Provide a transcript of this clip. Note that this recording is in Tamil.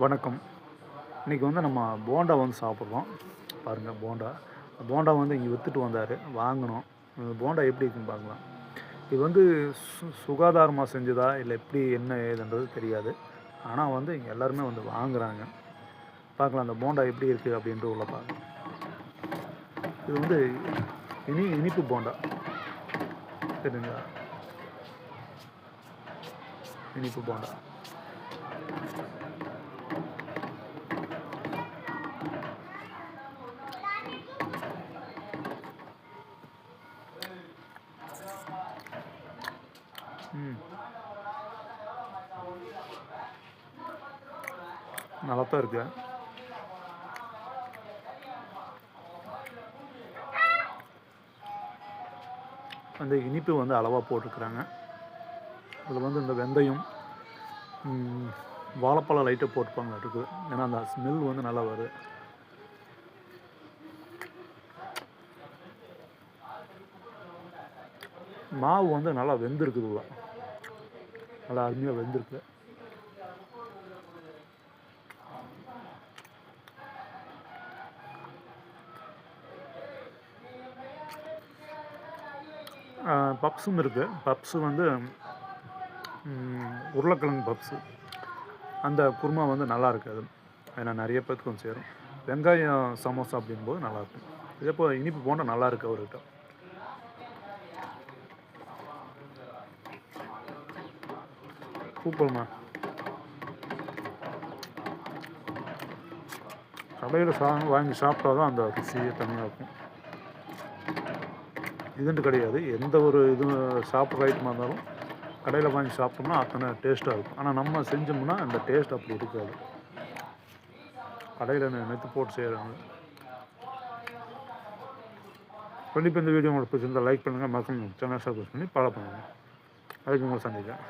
வணக்கம். இன்றைக்கி வந்து நம்ம போண்டா வந்து சாப்பிட்றோம். பாருங்கள் போண்டா. போண்டா வந்து இங்கே விற்றுட்டு வந்தார், வாங்கினோம். போண்டா எப்படி இருக்குன்னு பார்க்கலாம். இது வந்து சுகாதாரமாக செஞ்சதா இல்லை எப்படி என்ன ஏதுன்றது தெரியாது. ஆனால் வந்து இங்கே எல்லாருமே வந்து வாங்குகிறாங்க. பார்க்கலாம் அந்த போண்டா எப்படி இருக்குது அப்படின்ட்டு உள்ள பார்க்கலாம். இது வந்து இனிப்பு போண்டா சரிங்களா? இனிப்பு போண்டா. நல்லா தான் இருக்கு. அந்த இனிப்பு வந்து அளவாக போட்டுருக்குறாங்க. அதில் வந்து இந்த வெந்தயம், வாழைப்பழம் லைட்டாக போட்டுப்பாங்க இருக்குது. ஏன்னா அந்த ஸ்மெல் வந்து நல்லா வருது. மாவு வந்து நல்லா வெந்திருக்குது, நல்லா அருமையாக வெந்திருக்கு. பப்ஸும் இருக்குது. பப்ஸு வந்து உருளைக்கிழங்கு பப்ஸு. அந்த குருமா வந்து நல்லா இருக்காது, ஏன்னா நிறைய பேருக்கு கொஞ்சம் சேரும். வெங்காயம் சமோசா அப்படிங்கும்போது நல்லாயிருக்கும். இதே போல் இனிப்பு போண்டா நல்லா இருக்குது அவர்கிட்ட. சூப்பர்மா. கடையில் வாங்கி சாப்பிட்டா தான் அந்த ருசியே தனியாக இருக்கும். இதுன்ட்டு கிடையாது, எந்த ஒரு இது சாப்பிட்ற ஐட்டமாக இருந்தாலும் கடையில் வாங்கி சாப்பிட்டோம்னா அத்தனை டேஸ்ட்டாக இருக்கும். ஆனால் நம்ம செஞ்சோம்னா அந்த டேஸ்ட் அப்படி இருக்காது. கடையில் நெத்து போட்டு செய்கிறாங்க. கண்டிப்பாக இந்த வீடியோ உங்களுக்கு பிடிச்சிருந்தால் லைக் பண்ணுங்கள், மறக்காம சேனல் சப்ஸ்கிரைப் பண்ணி ஃபாலோ பண்ணுங்கள். அதுக்கு உங்களை சந்திக்கிறேன்.